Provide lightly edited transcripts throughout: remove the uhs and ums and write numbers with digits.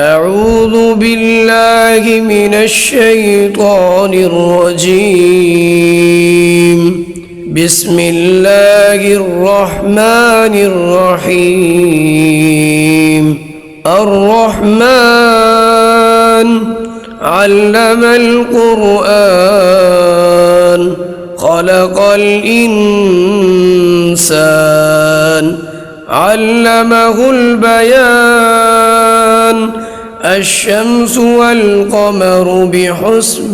أعوذ بالله من الشيطان الرجيم. بسم الله الرحمن الرحيم. الرحمن علم القرآن خلق الإنسان علمه البيان الشمس والقمر بحسبان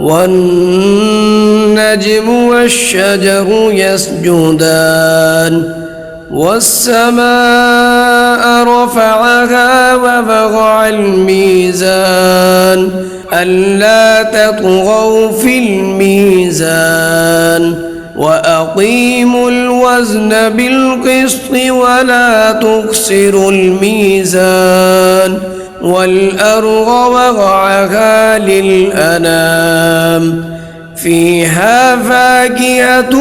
والنجم والشجر يسجدان والسماء رفعها ووضع الميزان ألا تطغوا في الميزان وأقيموا الوزن بالقسط ولا تخسروا الميزان والأرض وضعها للأنام فيها فاكهة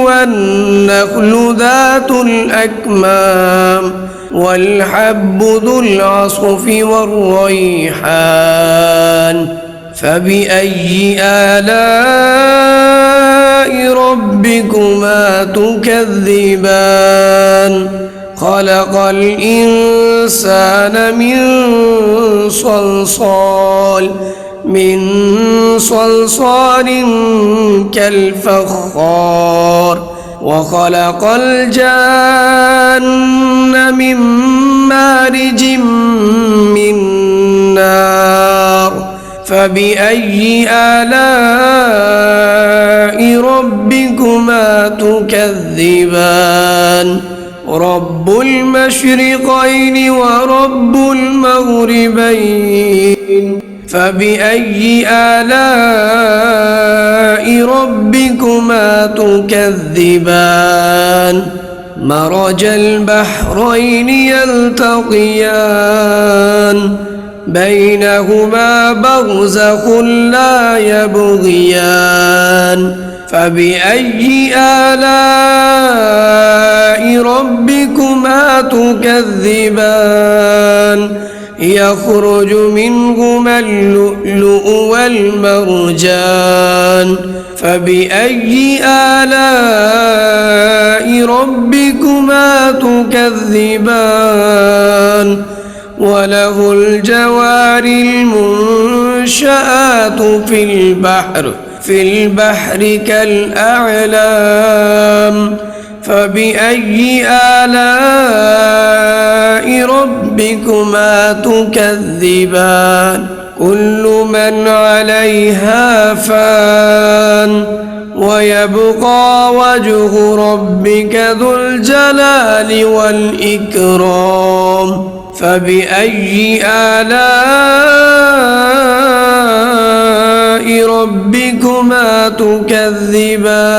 والنخل ذات الأكمام والحب ذو العصف والريحان فبأي آلاء ربكما تكذبان خلق الإنسان من صلصال كالفخار وخلق الجان من مارج من نار فبأي آلاء ربكما تكذبان رب المشرقين ورب المغربين فبأي آلاء ربكما تكذبان مرج البحرين يلتقيان بينهما برزخ لا يبغيان فبأي آلاء ربكما تكذبان يخرج منهما اللؤلؤ والمرجان فبأي آلاء ربكما تكذبان وله الجوار المنشآت في البحر كالأعلام فبأي آلاء ربكما تكذبان كل من عليها فان ويبقى وجه ربك ذو الجلال والإكرام فبأي آلاء ربكما تكذبان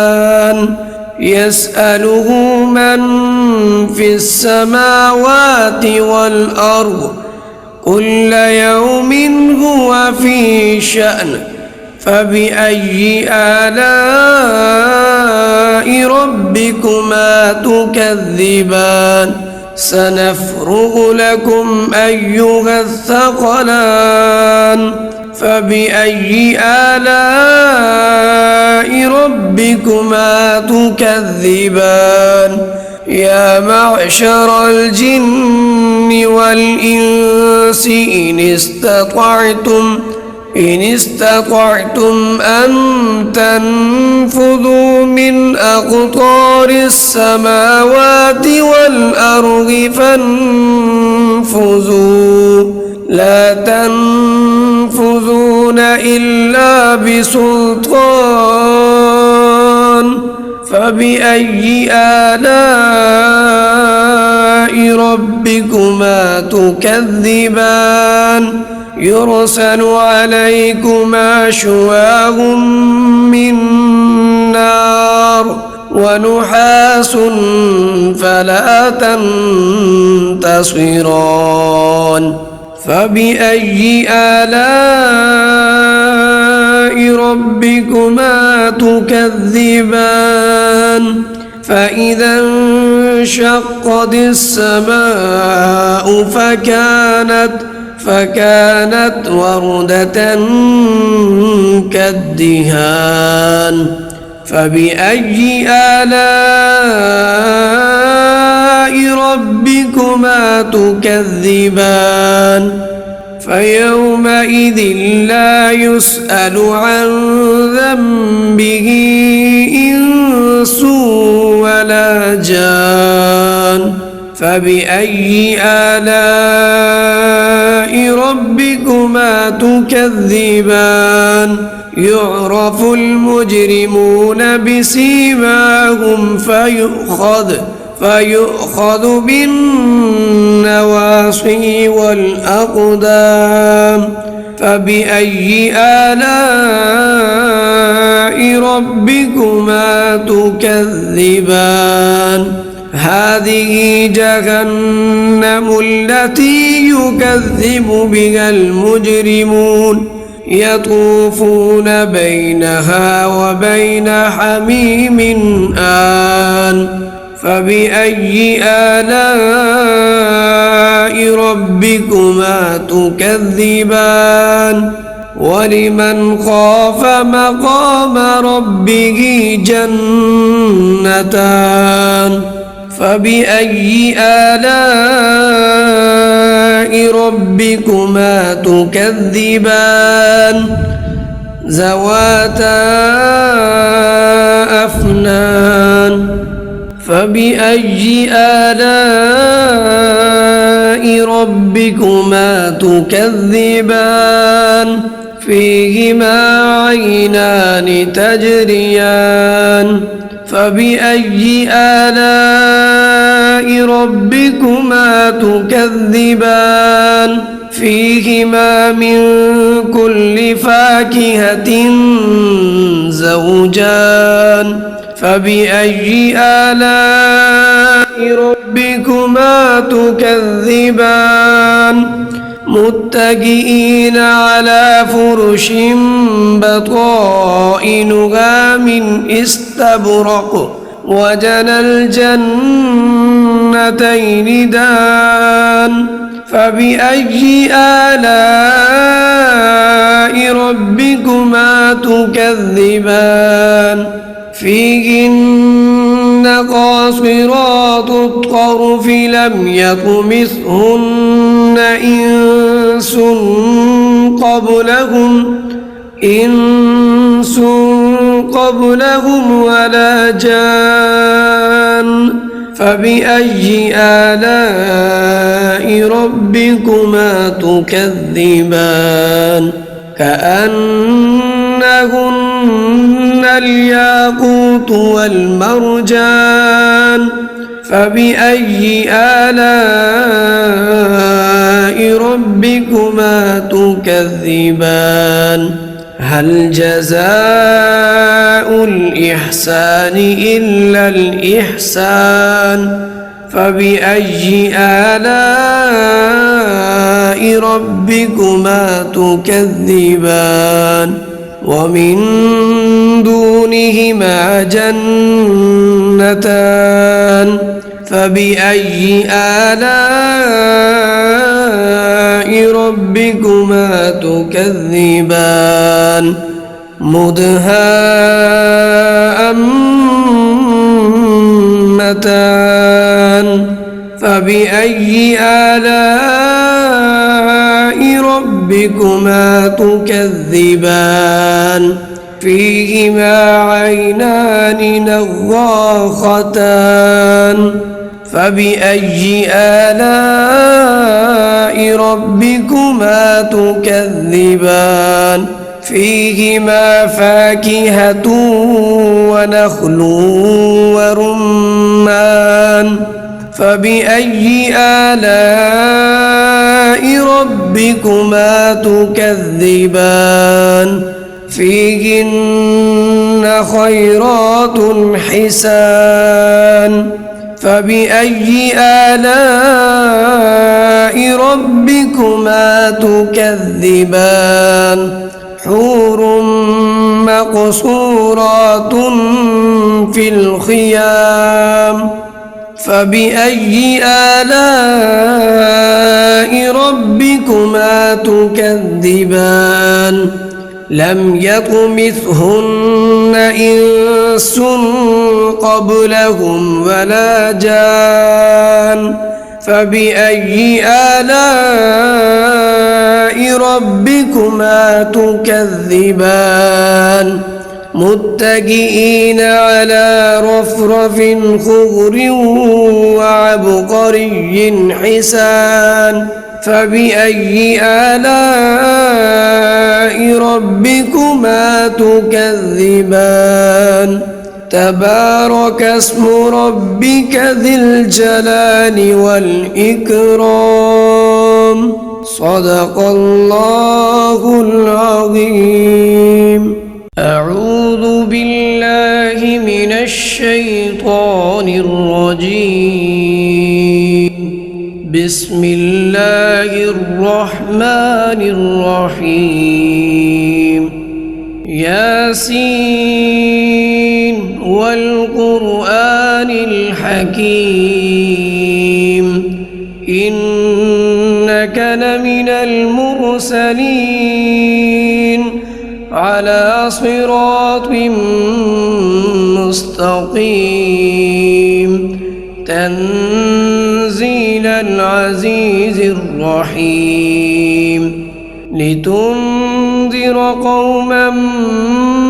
يسأله من في السماوات والأرض كل يوم هو في شأن فبأي آلاء ربكما تكذبان سنفرغ لكم أيها الثقلان فبأي آلاء ربكما تكذبان يا معشر الجن والإنس إن استطعتم أن تنفذوا من أقطار السماوات والأرض فانفذوا لا تنفذون إلا بسلطان فبأي آلاء ربكما تكذبان يرسل عليكما شواظ من نار ونحاس فلا تنتصران فبأي آلاء ربكما تكذبان فإذا وانشقت السماء فكانت وردة كالدهان فبأي آلاء ربكما تكذبان فيومئذ لا يسأل عن ذنبه إنس ولا جان فبأي آلاء ربكما تكذبان يعرف المجرمون بسيماهم فيؤخذ بالنواصي والأقدام فبأي آلاء ربكما تكذبان هذه جهنم التي يكذب بها المجرمون يطوفون بينها وبين حميم آن فبأي آلاء ربكما تكذبان ولمن خاف مقام ربه جنتان فبأي آلاء ربكما تكذبان ذواتا أفنان فبأي آلاء ربكما تكذبان فيهما عينان تجريان فبأي آلاء ربكما تكذبان فيهما من كل فاكهة زوجان فبأي آلاء ربكما تكذبان متكئين على فرش بطائنها من استبرق وجنى الجنتين دان فبأي آلاء ربكما تكذبان فيهن قاصرات الطرف لم يطمثهن إنس قبلهم ولا جان فبأي آلاء ربكما تكذبان كأنهن الياقوت والمرجان فبأي آلاء ربكما تكذبان هل جزاء الإحسان إلا الإحسان فبأي آلاء ربكما تكذبان ومن دونهما جنتان فبأي آلاء ربكما تكذبان مدهامتان فبأي آلاء ربكما تكذبان فيهما عينان نضاختان فبأي آلاء ربكما تكذبان فيهما فاكهة ونخل ورمان فبأي آلاء ربكما تكذبان فيهن خيرات حسان فبأي آلاء ربكما تكذبان حور مقصورات في الخيام فبأي آلاء ربكما تكذبان لم يطمثهن إنس قبلهم ولا جان فبأي آلاء ربكما تكذبان متكئين على رفرف خضر وعبقري حسان فبأي آلاء ربكما تكذبان تبارك اسم ربك ذي الجلال والإكرام صدق الله العظيم. أعوذ بالله من الشيطان الرجيم. بسم الله الرحمن الرحيم. ياسين والقرآن الحكيم إنك لمن المرسلين على صراط مستقيم تنزيل العزيز الرحيم لتنذر قوما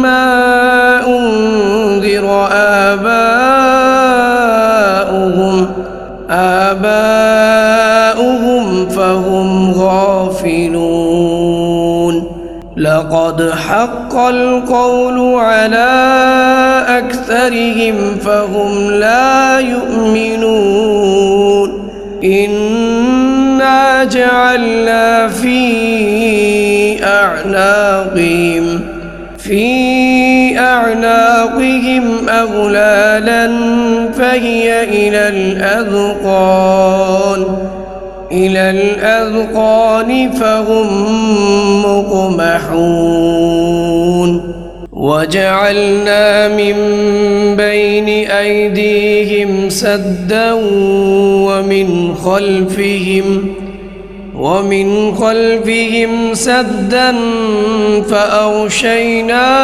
ما أنذر آباؤهم فهم غافلون لقد حق القول على أكثرهم فهم لا يؤمنون إنا جعلنا في أعناقهم أغلالا فهي إلى الأذقان فهم مقمحون وجعلنا من بين أيديهم سدا ومن خلفهم سدا فأغشيناهم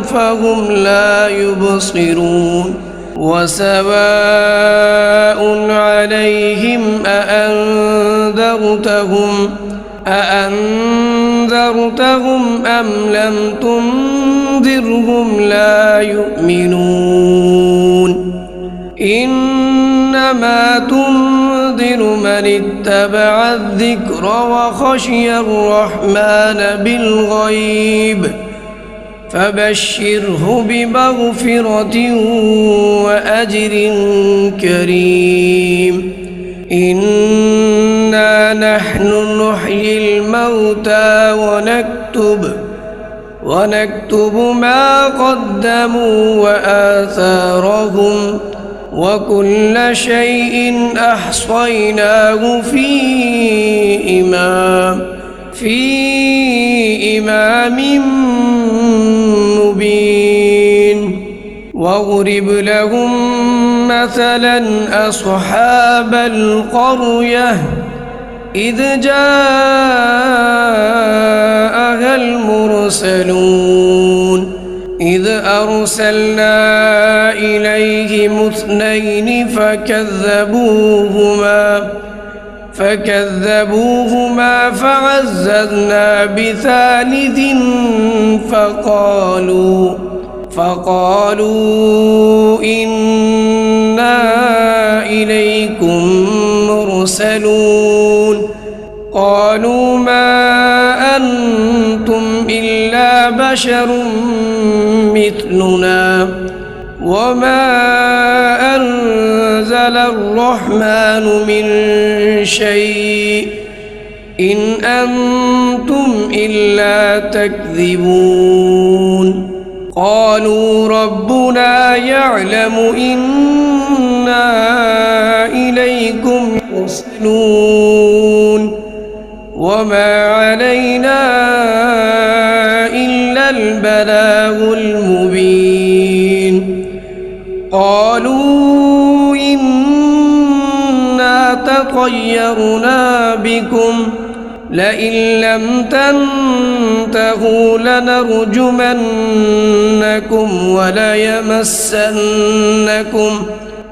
فهم لا يبصرون وسواء عليهم أأنذرتهم أم لم تنذرهم لا يؤمنون إنما تنذر من اتبع الذكر وخشي الرحمن بالغيب فبشره بمغفرة وأجر كريم إنا نحن نحيي الموتى ونكتب ما قدموا وآثارهم وكل شيء أحصيناه في إمام مبين واضرب لهم مثلا أصحاب القرية إذ جاءها المرسلون إذ أرسلنا إليهم 2 فكذبوهما فعززنا بثالث فقالوا إنا إليكم مرسلون قالوا ما أنتم إلا بشر مثلنا وما أنزل الرحمن من شيء إن أنتم إلا تكذبون قالوا ربنا يعلم إنا إليكم مرسلون وما علينا إلا البلاغ المبين قالوا إن لطيرنا بكم لئن لم تنتهوا لنرجمنكم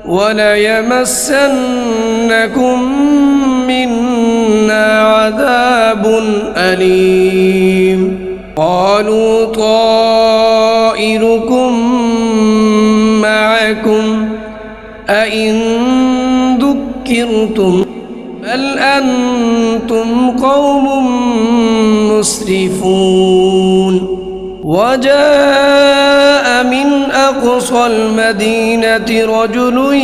وليمسنكم منا عذاب أليم قالوا طائركم معكم أئن ذكرتم بل أنتم قوم مسرفون وجاء من أقصى المدينة رجل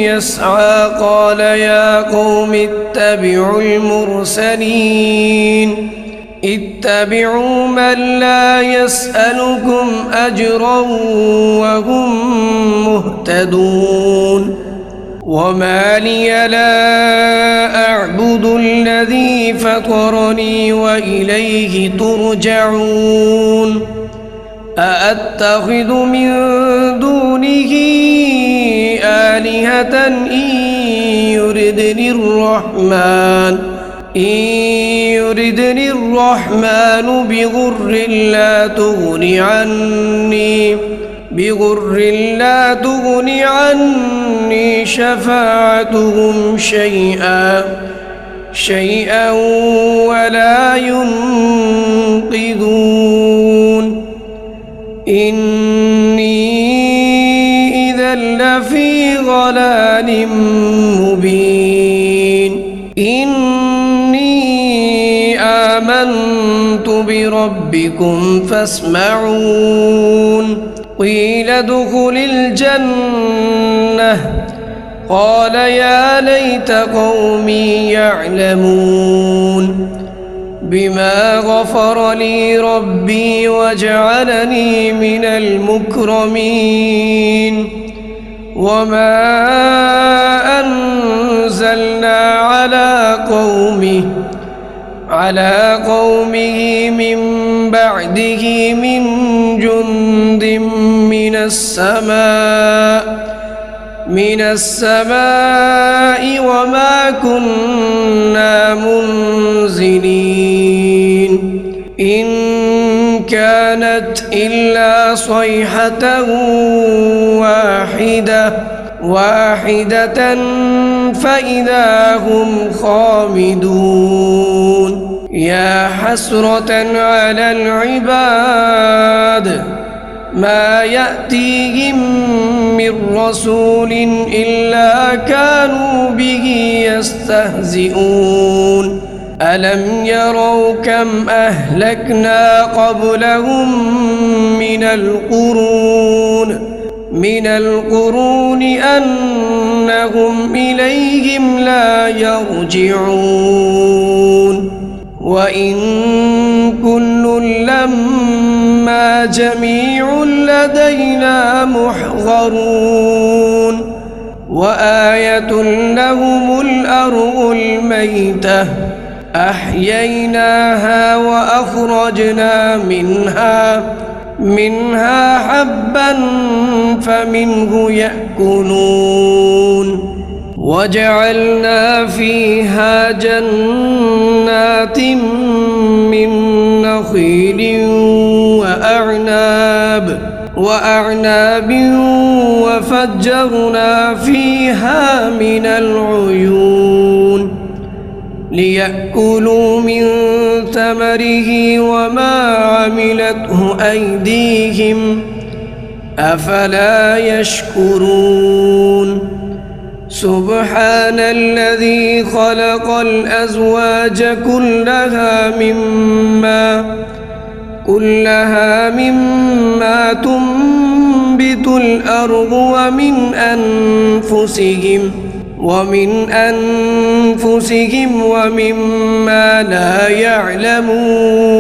يسعى قال يا قوم اتبعوا المرسلين اتبعوا من لا يسألكم أجرا وهم مهتدون وما لي لا أعبد الذي فطرني وإليه ترجعون أأتخذ من دونه آلهة إن يردني الرحمن بضر لا تغني عني شفاعتهم شيئا ولا ينقذون إني إذا لفي ضلال مبين إني آمنت بربكم فاسمعون قيل ادخل الجنة قال يا ليت قومي يعلمون بما غفر لي ربي وجعلني من المكرمين وما أنزلنا على قومه من بعده من جند من السماء وما كنا منزلين إن كانت إلا صيحة واحدة فإذا هم خامدون يا حسرة على العباد ما يأتيهم من رسول إلا كانوا به يستهزئون ألم يروا كم أهلكنا قبلهم من القرون أنهم إليهم لا يرجعون وإن كل لما جميع لدينا محضرون وآية لهم الأرض الميتة أحييناها وأخرجنا منها حبا فمنه يأكلون وجعلنا فيها جنات من نخيل وأعناب وفجرنا فيها من العيون ليأكلوا من ثمره وما عملته أيديهم أفلا يشكرون سبحان الذي خلق الأزواج كلها مما تنبت الأرض ومن أنفسهم ومما لا يعلمون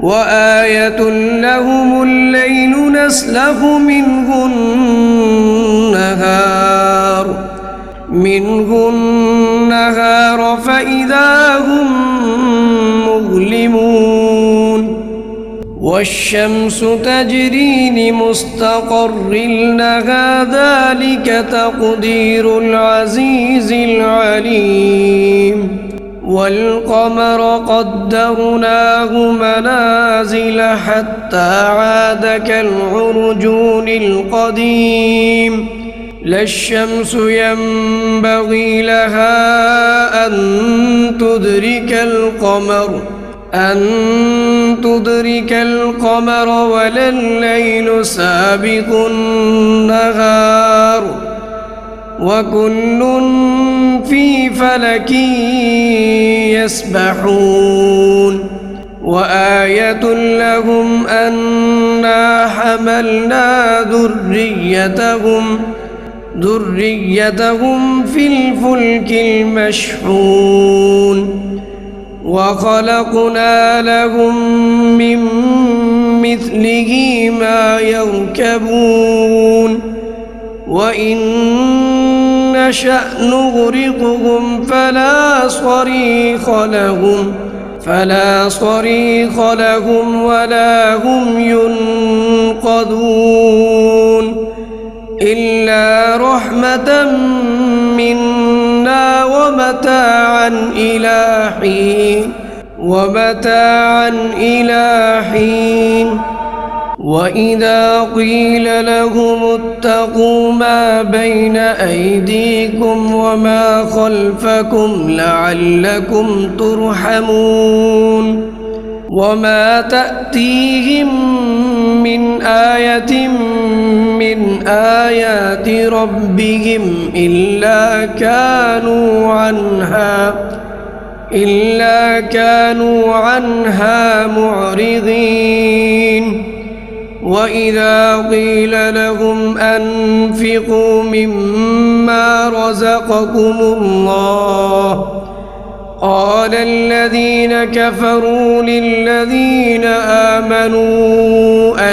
وآية لهم الليل نسلخ منه النهار فإذا هم مظلمون والشمس تجري لمستقر لها ذلك تقدير العزيز العليم والقمر قدرناه منازل حتى عاد كالعرجون القديم لا الشمس ينبغي لها أن تدرك القمر ولا الليل سابق النهار وكل في فلك يسبحون وآية لهم أنا حملنا ذريتهم في الفلك المشحون وخلقنا لهم من مثله ما يركبون وإن نشأ نغرقهم فلا صريخ لهم ولا هم ينقذون إلا رحمة منا ومتاعا إلى حين وإذا قيل لهم اتقوا ما بين أيديكم وما خلفكم لعلكم ترحمون وما تأتيهم من آية من آيات ربهم إلا كانوا عنها معرضين وإذا قيل لهم أنفقوا مما رزقكم الله قال الذين كفروا للذين آمنوا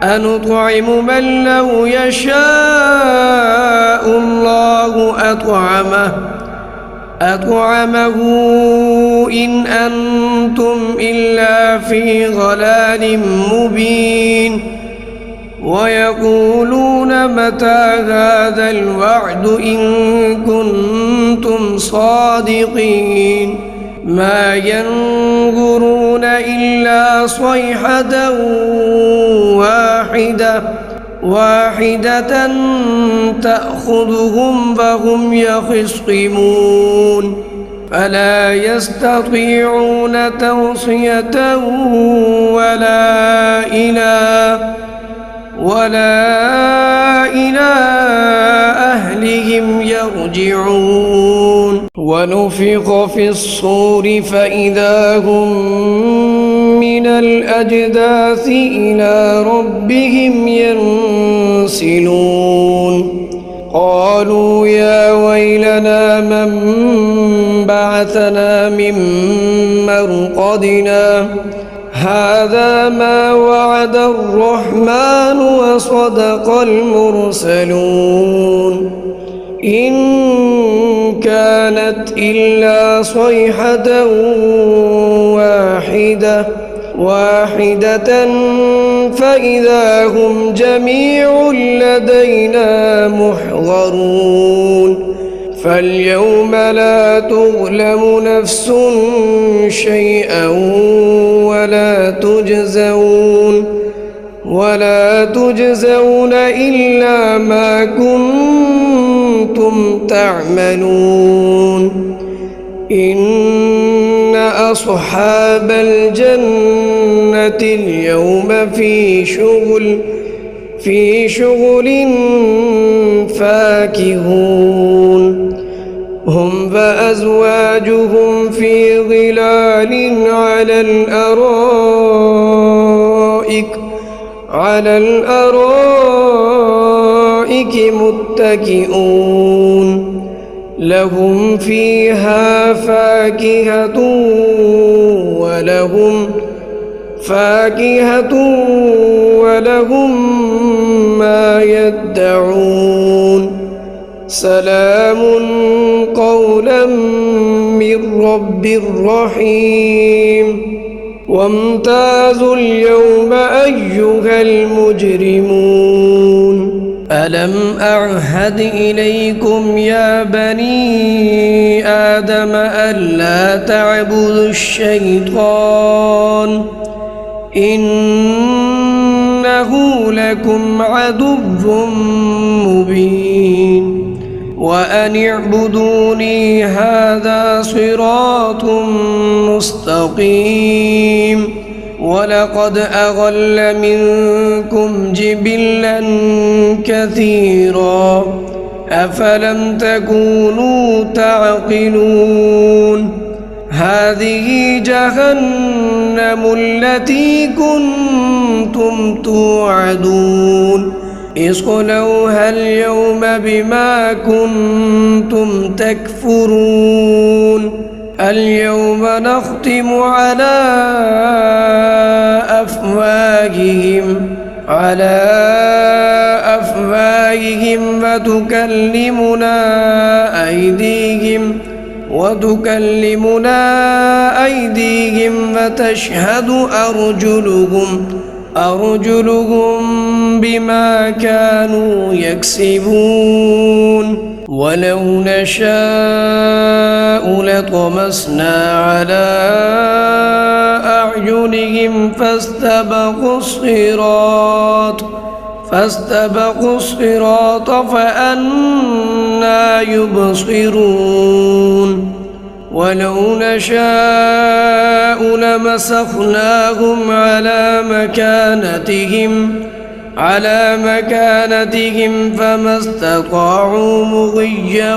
أنطعم من لو يشاء الله أطعمه إن أنتم إلا في ضلال مبين ويقولون متى هذا الوعد إن كنتم صادقين ما ينظرون إلا صيحة واحدة تأخذهم فهم يخصمون فلا يستطيعون توصية ولا إلى أهلهم يرجعون ونفخ في الصور فإذا هم من الأجداث إلى ربهم ينسلون قالوا يا ويلنا من بعثنا من مرقدنا هذا ما وعد الرحمن وصدق المرسلون إن كانت إلا صيحة واحدة فإذا هم جميع لدينا محضرون فاليوم لا تظلم نفس شيئا ولا تجزون إلا ما كنتم تعملون إن أصحاب الجنة اليوم في شغل فاكهون هم فأزواجهم في ظلال على الأرائك متكئون لهم فيها فاكهة ولهم ما يدعون سلام قولا من رب رحيم وامتازوا اليوم أيها المجرمون ألم أعهد إليكم يا بني آدم ألا تعبدوا الشيطان إنه لكم عدو مبين وأن اعبدوني هذا صراط مستقيم ولقد أضل منكم جبلا كثيرا أفلم تكونوا تعقلون هذه جهنم التي كنتم توعدون اصلوها اليوم بما كنتم تكفرون اليوم نختم على أفواههم وتكلمنا أيديهم وتشهد أرجلهم بما كانوا يكسبون ولو نشاء لطمسنا على أعينهم فاستبقوا الصراط فأنى يبصرون ولو نشاء لمسخناهم على مكانتهم فما استطاعوا مضيا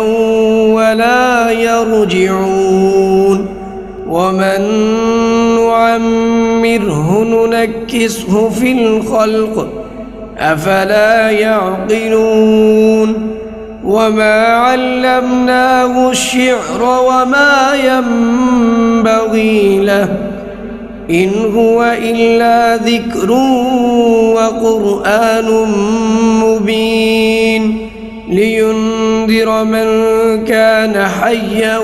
ولا يرجعون ومن نعمره ننكسه في الخلق أفلا يعقلون وما علمناه الشعر وما ينبغي له إن هو إلا ذكر وقرآن مبين لينذر من كان حيا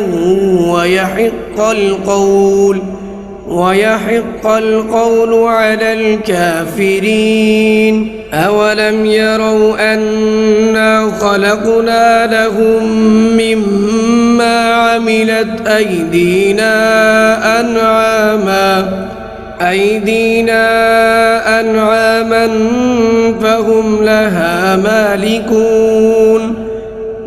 ويحق القول على الكافرين أولم يروا أنا خلقنا لهم مما عملت أنعاما فهم لها مالكون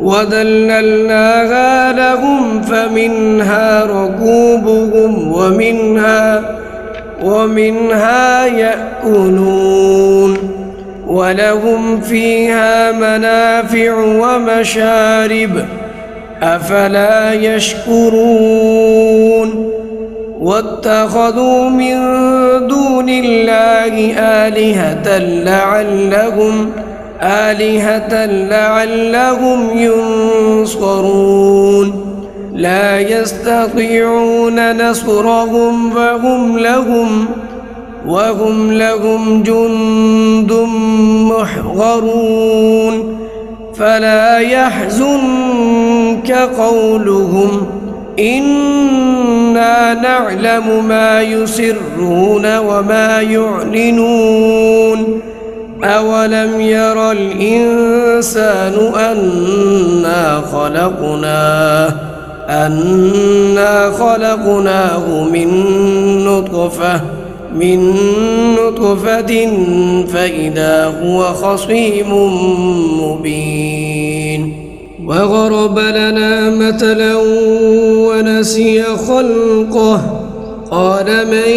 وذللناها لهم فمنها ركوبهم ومنها يأكلون ولهم فيها منافع ومشارب أفلا يشكرون واتخذوا من دون الله آلهة لعلهم ينصرون لا يستطيعون نصرهم وهم لهم جند محضرون فلا يحزنك قولهم إنا نعلم ما يسرون وما يعلنون أولم ير الإنسان أنا خلقناه من نطفة فإذا هو خصيم مبين وضرب لنا مثلا ونسي خلقه قال من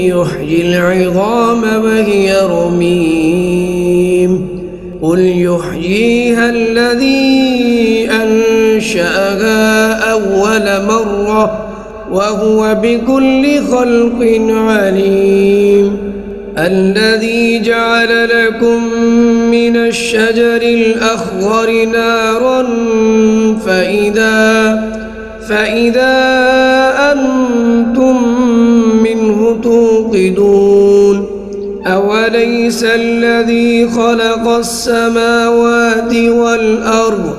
يحيي العظام وهي رميم قل يحييها الذي أنشأها أول مرة وهو بكل خلق عليم الذي جعل لكم من الشجر الأخضر نارا فإذا أنتم منه توقدون أوليس الذي خلق السماوات والأرض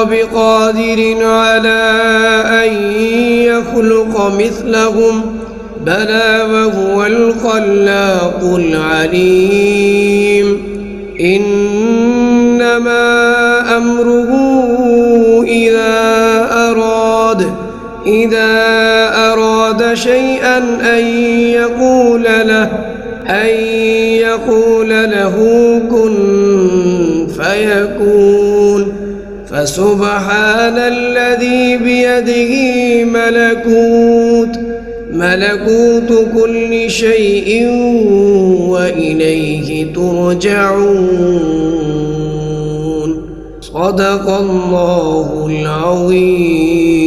بقادر على أن يخلق مثلهم بلى وهو الخلاق العليم إنما أمره إذا أراد شيئا أن يقول له كن فيكون فسبحان الذي بيده ملكوت كل شيء وإليه ترجعون صدق الله العظيم.